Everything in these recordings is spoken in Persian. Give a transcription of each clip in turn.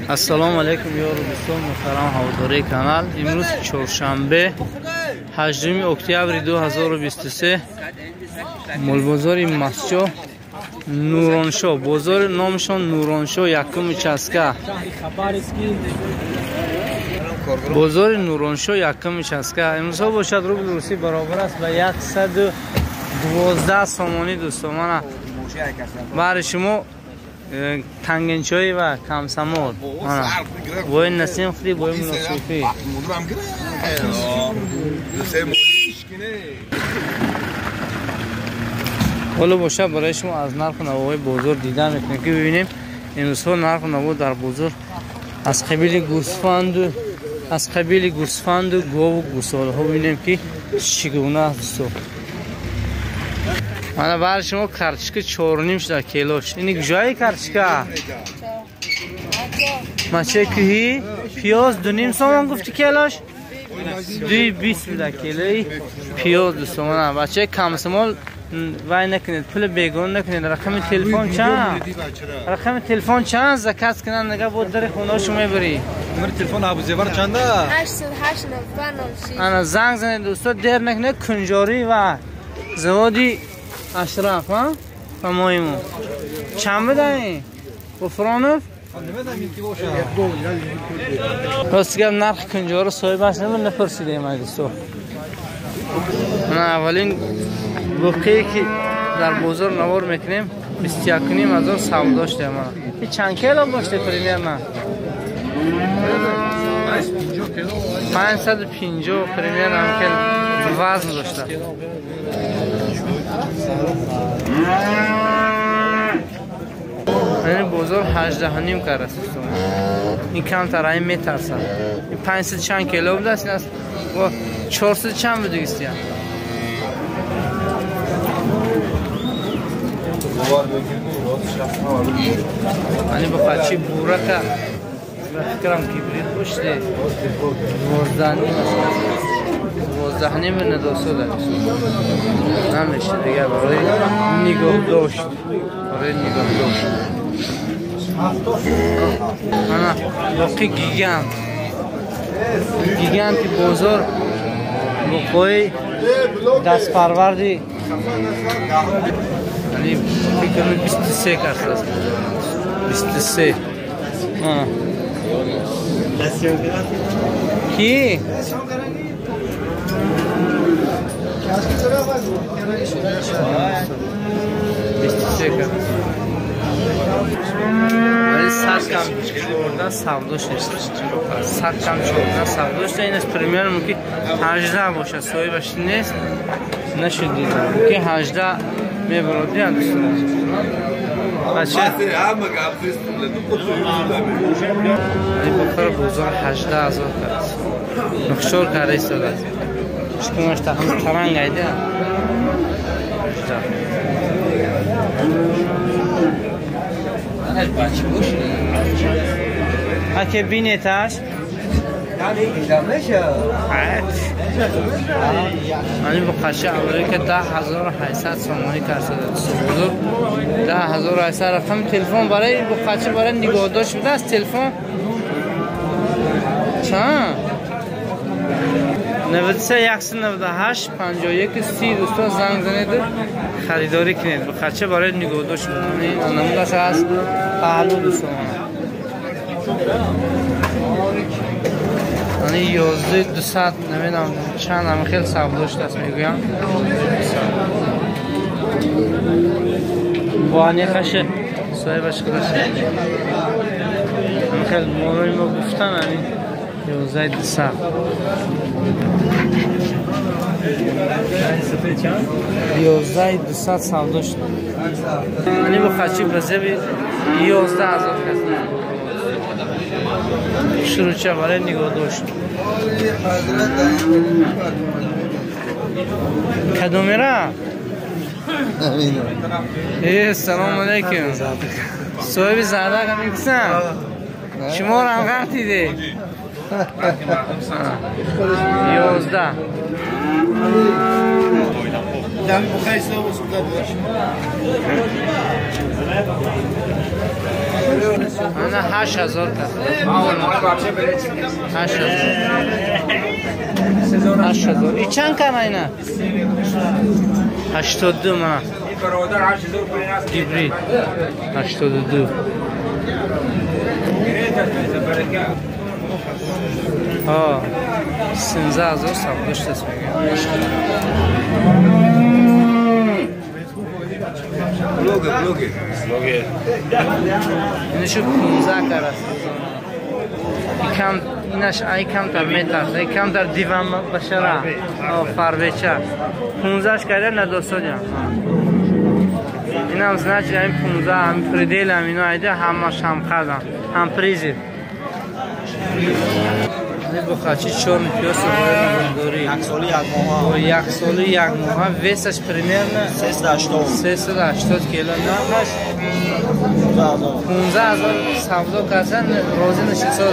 السلام علیکم یار دوستان محترم هواداری کانال. امروز چهارشنبه 8 اکتبر 2023 مول بازار مسجد نورانشاه، بازار نامشان نورانشاه یکم چسکه، بازار نورانشاه یکم چسکه. امروز ها باشد روبل روسی برابر است به 112 سامانی دوستان. برای شما تنگنچای و کمسمال بای نسیم خیلی بای مناسبی حالا باشه برای شما از نرخ نوای بازار دیدن میکنیم که ببینیم امروز ها نرخ نوا در بازار از قبیل گوسفند و گاو و گوساله ها ببینیم که چگونه است. من برای شما کارچکه 4.5 شده کیلوش. اینی کجایی کارچکه؟ مچه کهی پیاز 2.5 سومن گفتی کیلوش؟ 2.20 بوده کیلوی پیاز دوستان. بچه کم سمال وای نکنید، پول بیگون نکنید. رقم تلفن چند؟ رقم تلفن چند؟ زکات کنن نگه بود در خونه شما بری. نمبر تلفن ابوزیور چنده؟ 808 انا زنگ زنید دوستا، دیر نکنید. کنجاری و زوادی اشراف ها فمایمون چند بدهی؟ بفرانف؟ راست گم نرخ کنجار صاحب هست نپرسیده ایم دوستو. من اولین بقیه که در بازار نوار میکنیم 21,500 سودا داشته. من این چند کیلو باشته پریمیر؟ من 550 پریمیر هم که وزن داشته. این بازار 18.5 کرده است. این کم تر این میترسن. این 500 چند کیلو بوده است. این است با 400 چند بوده است. این با خچی بورکه فکرم کبریت باشده 12.5 نداسته دارست. نمیشه دیگه برای نگاه داشت. انا باقی گیگانت بازار باقی دست پروردی یعنی فکر کنم 23 کرده است. 23 کی؟ ولی سر کم چوردن سوداش نیست. سر کم چوردن سوداش نیست. این از پریمیر ممکن 18 باشه. صاحبش نیست نشد دیدم که 18 میبرادی هم دوستان. بچه این بخار بازار 18,000 کرد. نخشور کرده ایستاده. شکنش ترنگ ایده اگه بینیتش من با خشه اولی که 10,800 سامانی کرده. 10,800 رقم تلفن برای با خشه برای نگاه داشت بوده است. تلفن چند؟ 93 198 51 30 دوستان زنگ زنید خریداری کنید. با خچه برای نگاه داشت بوده. این نمودش از پهلو دوستان. یعنی 11,200 نمیدونم چند هم خیلی سودا داشته است میگویم. بانی خشه صاحبش خشه هم خیلی مولای ما گفتن. یعنی 11,200 11,200 سودا داشته. یعنی با خچی بزیبی 11,000 کسی شروع چه برای نگاه داشت. کدوم میره؟ سلام علیکم. صاحب زرده که میکسن شما رو هم قرطی ده 11 Sen bu kayısına olsun kardeş. انا 8000 کرد 8000 این چند کنه اینا 82 من گیبری 82 ها 13000 سبدش دست میگم بلوگه اینشو 15 کرد کم اینش ای کم تر میترس ای کم تر دیوان بشره فربیچه 15 ش کرده ندوستو جان این هم زنج این 15 هم پریدیل هم اینو ایده همش هم خردم هم پریزی بخاطی چون پیاس داری یک سالی یک ماه یک سالی یک ماه ویسش پریمیر نه 380 کیلو نامش 15000 سودا کردن روزی نشسته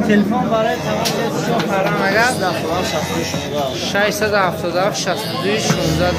تلفن برای تماس فرام اگر 677 62 16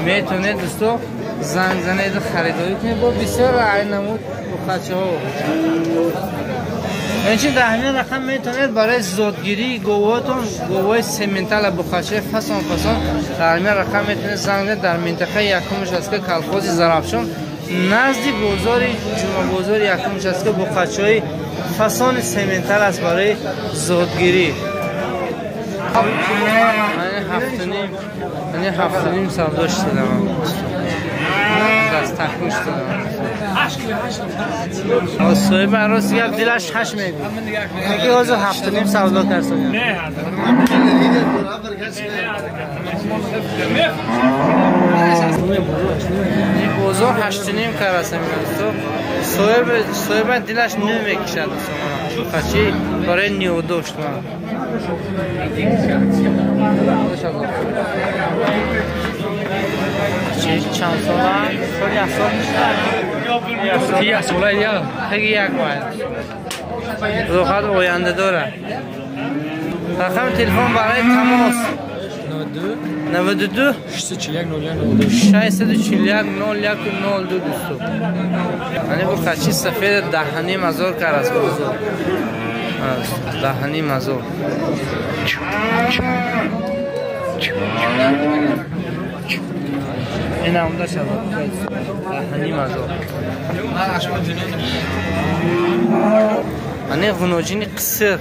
میتونه دوستو زنگ زنید خریداری کنید با بسیار رعای نمود بخاطی ها اینچین در همین رقم میتونید برای زودگیری گوهاتون گوه سیمنتال بخاچه فسان در همین رقم میتونید زنگ در منطقه یکمش است که کلخوز زرافشان نزدی بازار جمعه بازار یکمش است که بخاچه های فسان سیمنتال است برای زودگیری من هفت و نیم سرداش دادم دست تکوش دادم صاحب عروس گفت دلش خش میگه میگه اوزو 7.5 سودا کرد نه این اوزو 8.5 کرد صاحب دلش نمیکشد خچی برای نیو داشت چند ساله؟ سال یک سال میشه؟ یک ساله یا؟ خیلی یک باید روخت آینده داره رقم تلفن برای تماس 92 641 01 02 دوستو یعنی با خچی سفید 10,500 کرد است بزرگ 10,500 این همونده شد دهنی مزار اینه غنوجین قصر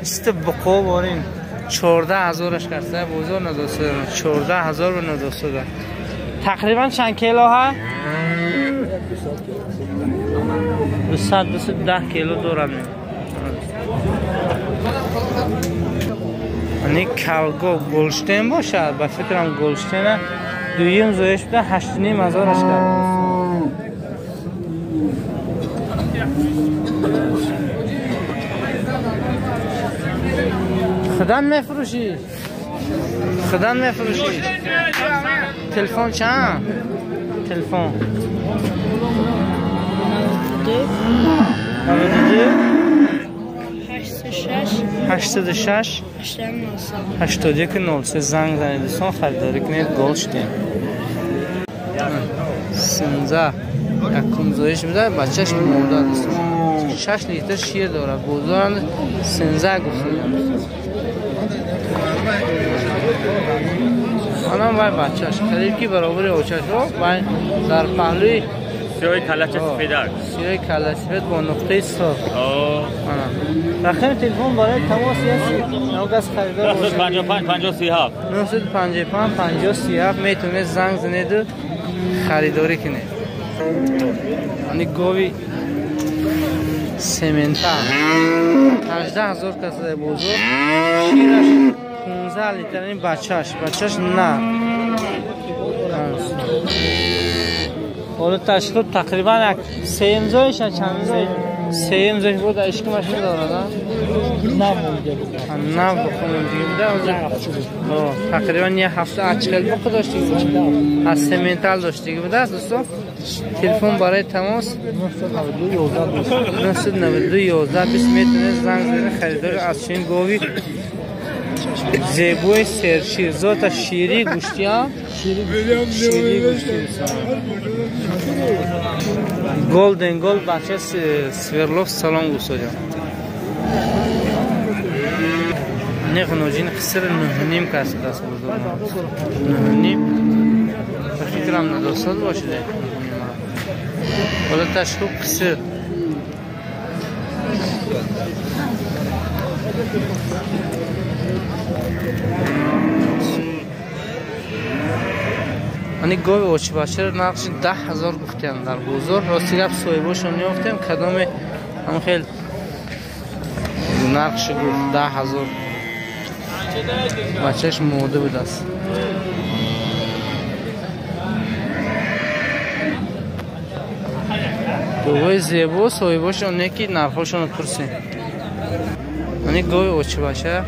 است بقا بارین 14,000 کرده بزرگ نداسته دارم 14,000 و نداسته دارم تقریبا چند کیلو ها؟ 210 کیلو دارم اینه کلگو گلشتین باشد با فکرم گلشتینه دویم زویش بده 8,500 کرد خدان میفروشی تلفن چند تلفن 86 81 03 زنگ زنید دوستان خریداری کنید گلشتین 13 یکم زویش بده بچهش مرده دوستان 6 لیتر شیر داره بزرگ 13 گفتم آنم وای بچهش قریب کی برابر اوچش رو وای در پهلوی سیرای کلچ سفید سیرای کلچ سفید با نقطه سر رقم تلفن برای تماس هست نوگاز خریدار 955 5037 955 5037 میتونه زنگ زنید و خریداری کنید اینی گوی سیمنتا 18,000 کسه بزرگ شیرش 15 لیتر این بچهش نه حالا تشکیل تقریبا یک سه امضایش چند سه امضایش بود اشک ماشین داره نه بخونم دیگه بوده تقریبا یه هفته اچکل بخو داشتی از سیمنتال داشتی بوده دوستان تلفن برای تماس 992 11 20 میتونه زنگ زنه خریدار از چین گوی زیبوی سرشیر زوتا شیری گوشتی ها شیری گوشتی گلدن گل بچه سویرلوف سلام گوشتی نه خنوجین قصر نهنیم کسی دست بزرگ نهنیم فکرم نداستاد باشه ولی تشکیل قصر انی گوی اوچی باشه رو نقش 10,000 گفتیم در بزرگ راستی گفت سویباشو نیافتیم کدام هم خیلی نقش گفت 10,000 بچهش موده بود است گوی زیبا سویباشو نیکی نرخوشون پرسیم انی گوی اوچی باشه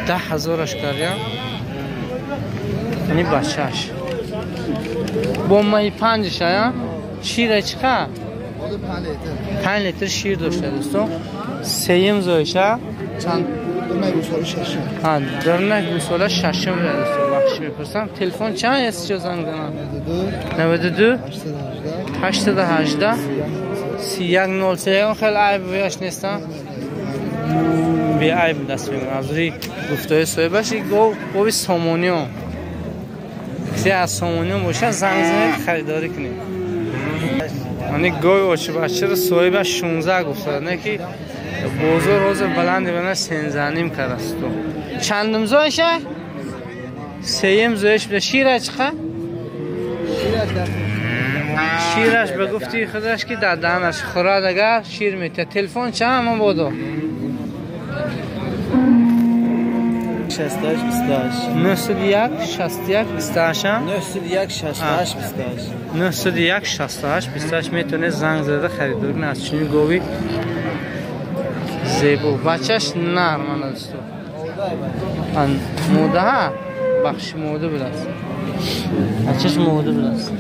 10,000 کردیم انی بچهش با مایی 5 شاید شیر چقدر 5 لیتر شیر داشته دوستان سیم زویشه چند در گوساله ششم دوستان بخش میپرسم تلفن چند است چه زنگ دارم 92 818 3103 خیلی عیب بیاش نیستم بی عیب دست میگم از روی گفتای سوی باشی گوی سامونی هم کسی از سامونی هم باشه زنگ زنید خریداری کنید منی گوی اوچی بچه رو سوی باش 16 گفته نه که بزرگ روز بلندی بنا 13.5 کرستو چندم زویشه؟ سیم زویش بده شیره چقدر؟ شیرش به گفتی خودش که در دهنش خورد اگر شیر میته تلفن چه همه بودو؟ 68 28 901 61 28 901 68 28 901 68 28 میتونه زنگ زده خریدار کنه از چنین گوی زیبا بچهش نرم است موده ها بخش موده بود است بچهش موده بود است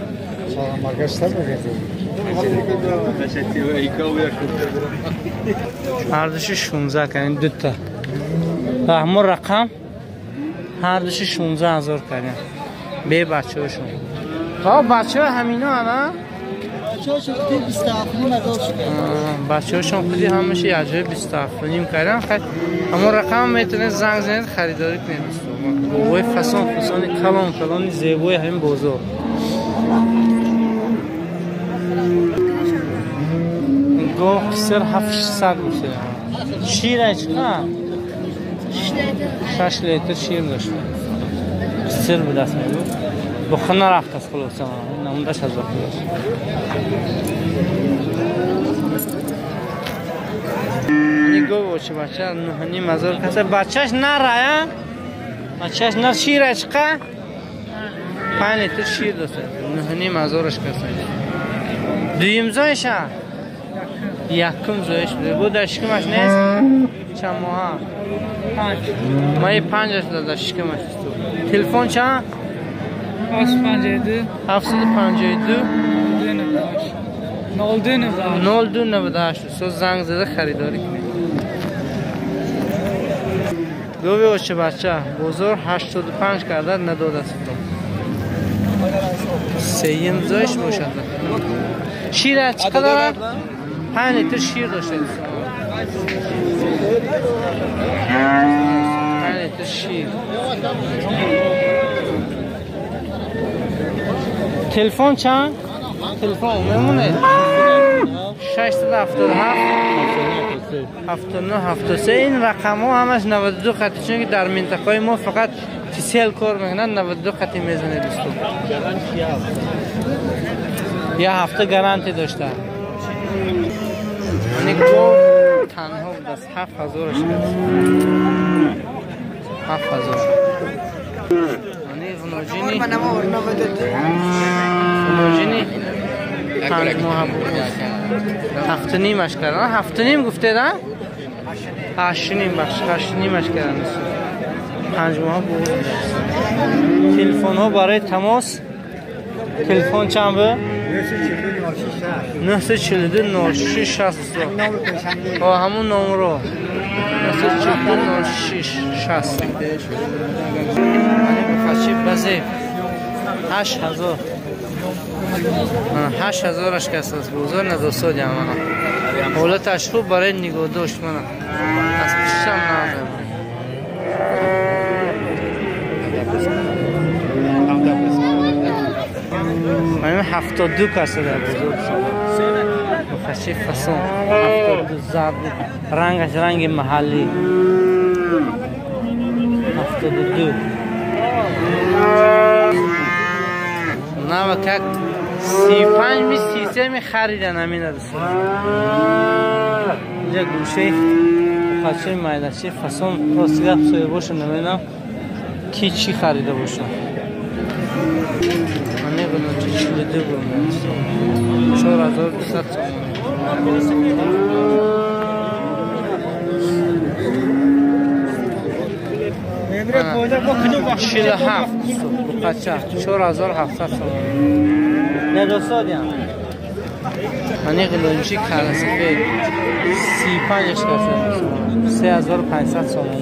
هر دوشی 16 کنیم دوتا همون رقم هر دوشی 16,000 کنیم به بچه هاشون بچه ها همین ها نه؟ بچه هاشون خودی همش یه جای 27.5 کردن همون رقم میتونه زنگ زنید خریداری کنید گوی فسان کلان زیبای همین بزرگ گوه قصر 700 میشه شیر چقدر؟ 6 لیتر شیر داشته قصر به دست میگو بخونه رفت از خلاصه نموندش از وقت داشت اینی گوه باشه بچه 9,500 کسه بچهش نر رایه بچهش نر شیر چقدر؟ 5 لیتر شیر داشته 9,500 کسه دویم زایشه یکم زایش بده بود در شکمش نیست چند ماه مایی 5 داده شکمش تلفن چند؟ 752 0298 سو زنگ زده خریداری کنید گوی اوچه بچه بزرگ 85 کرده نداده ستون سیم زایش باشد شیر چقدر داره؟ 5 لیتر شیر داشته 5 لیتر شیر تلفن چند؟ تلفن میمونه 677 79 73 این رقم ها همش 92 خطی چون که در منطقه ما فقط تیسیل کار میکنن 92 خطی میزنه دوستو یه هفته گارانتی داشته اینی گو تنها بود از 7,000 شد 7,000 فنوجینی 5 ماه بود 7.5 کردن 7.5 گفته ده 8.5 کردن 5 ماه بود تلفن ها برای تماس تلفن چند به 942 06 60 همون نمره 60 بخشی بزه 8000 8000 کس است بزرگ نداشته دیم من حالتش خوب برای نگاه داشت من از پیشم نازم من 72 کس در بزرگ بخشی فسون 72 زرد رنگش رنگ محلی 72 نه وکک 35 می 33 می خریدن همین رسول اینجا گوشه خاچه مایدشی فسون راستگه سوی باشه نمیدونم کی چی خریده باشه من نگونم چی 42 بود 4200 تومان 47 بچه 4700 تومان نداستادیم من یک لونچی کلاسیکه 35 کسه 3500 تومان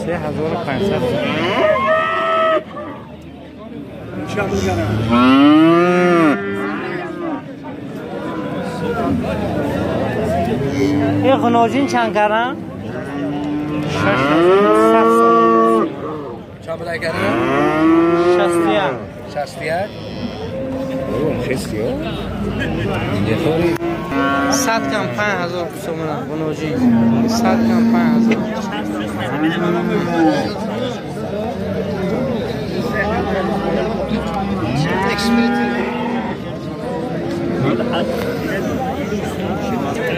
3500 این خنوجین چند کردن؟ 600 چند بلای کردن؟ 61 100 کم 5000 تومان خنوجین 100 کم 5000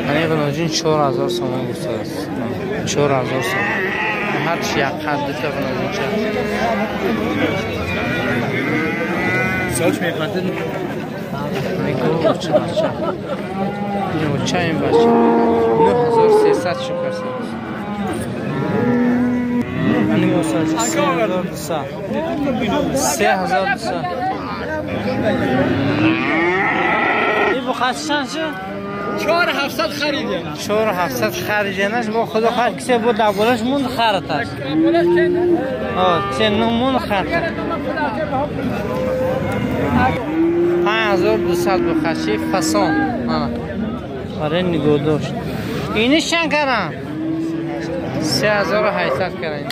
من خنوجین 4000 تومان گفته است 4000 تومان هر چی یک حد تا خنوجین چند سالش میپنده میگو بچه این بچه این بچه 9300 شکر من میگو سالش 3200 3200 این بخواست چند شد؟ 4700 خریدیم 4700 خریدنش با خدا خواهد کسی بود دبولش موند خرطش چه نمون خرطش 5200 بخشی فسان آره نگاه داشت اینش چند کردن 3800 کردن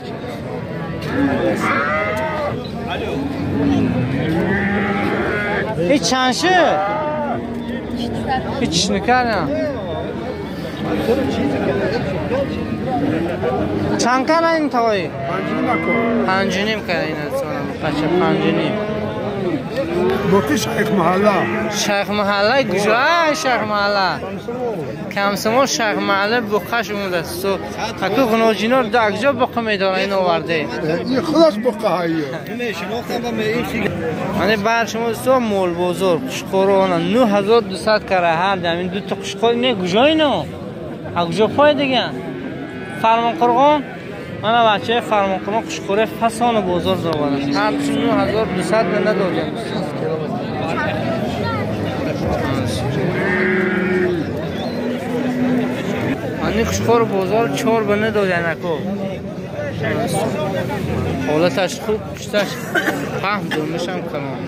این چند شد هیچ نکردم چند کردن این تاوی 5.5 کردن این بچه 5.5 باقی شیخ محله شیخ محله کجا شیخ محله کمسما شیخ محله بخش اومده سو اکو خنوجینا رو در کجا بخه میداره این آورده این خلاص بخه هاییه من بر شما سو مول بزرگ قشقورانه 9200 کره هر دم دو تا قشقور نه کجا اینو کجا پای دیگه فرمان قرغان من بچه فرمان قرغان قشقوره فسان بزرگ زبانه هر چی 9200 ندادم این قشقور بزرگ 4 بنه دادن اکو حالتش خوب پشتش فهم دونشم کنم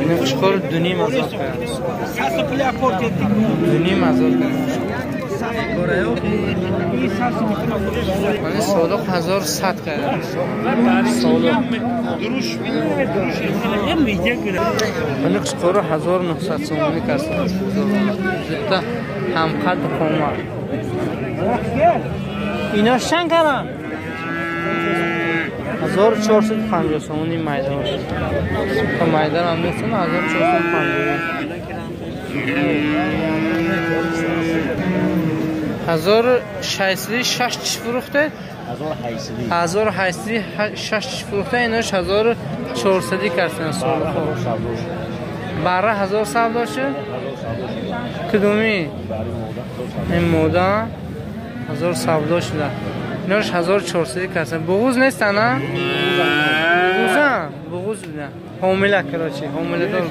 این قشقور 2.5 هزار کرد 2.5 هزار کرد من صادق 1100 کردم صادق من قشقور 1900 تومانی کردم زیده هم قد قومه اینا چند کردن 1450 تومانی میدان تا میدان هم نیستن 1450 1606 چی فروخته؟ 1606 فروخته ایناش 1400 کردن سال خود بره 1000 سودا شد؟ کدومی؟ این مودا 1000 سودا شده ایناش 1400 کردن بغوز نیستن نه؟ بغوز بودن حامله کراچی حامله دار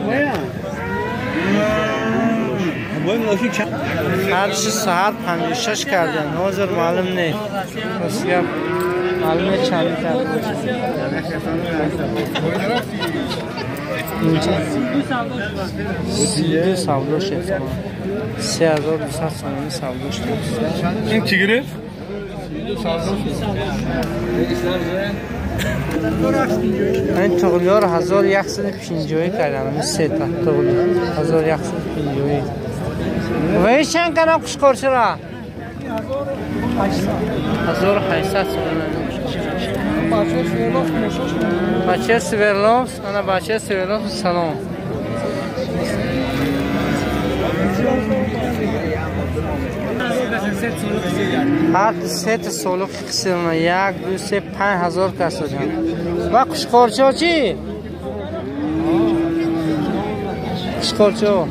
هر چی ساعت 56 کردن حاضر معلوم نیست بسیار معلوم نیست چند کرد اینجا سوداش 3200 تومانی سوداش این چی گرفت؟ این تغلیار 1150 کردن این سه تا تغلیار 1150 و این چند کنم کشکار چرا؟ 1800 بچه سویرلوف انا بچه سویرلوف سلام هر سه سولو قسم 1 2 3 5000 کسر جان و کشکارچا چی؟ کشکارچا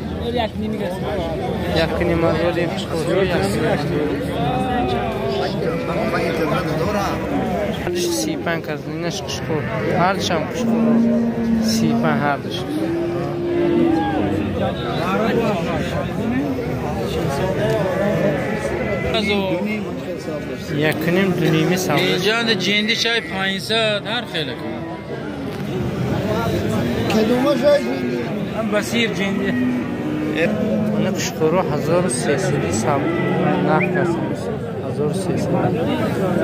یک نیمه روی کشکارچا هردش 35 کس اینش کشکار هردش هم کشکار 35 هردش یک نیم دو نیمی سوار اینجا جندی شای 500 هر خیلی کدومه جای هم بسیر جندی اون کشکارو 1300 سوار نه کس 1300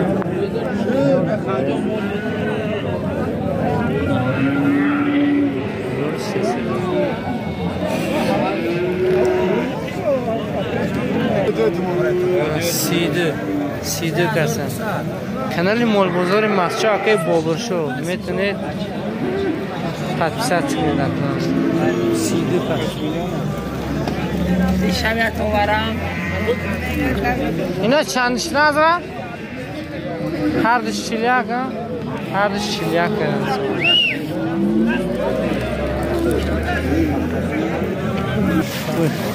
سیده کسن کانال مول بازار مسجد آقای بابر شو میتونید تدبیسات کنید سیده کسن اینا چندش نظرم؟ هردش چلیک هردش چلیک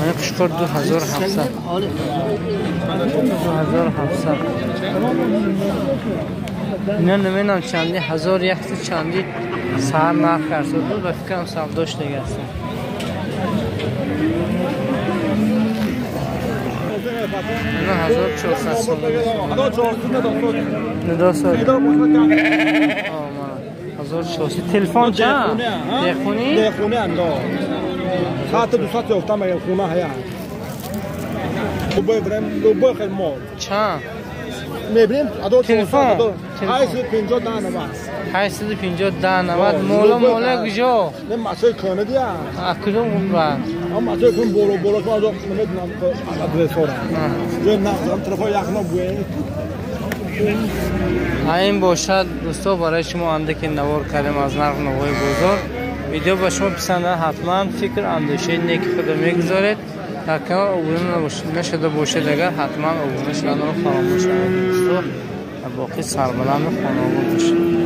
من کشکار 2700 اینا نمینم چندی 1100 چندی سهر نرخ کرد بود و فکرم سوداش دیگه هستم اینا 1400 سال ندا سال 1400 تلفن چند؟ دیخونی؟ خونه انداز ساعت 200 یافتم اگه خونه هیا لوبای خیلی مال چند؟ میبینیم تلفن 850 دانه بس 850 دانه مولا کجا؟ نه مسای کندی کدوم بود با؟ اما مسای کن بولو که از نمیدونم آدرس ها جو نمیدونم تلفن یخنا بوده این باشد دوستا برای شما انده که نوار کردیم از نرخ نوای بازار ویدیو با شما پسنده حتما فکر اندیشه نیک خود میگذارید تا کانال عبور نشده باشید اگر حتما عبور شدن رو فراموش کنید دوستا باقی سربلند خانواده باشید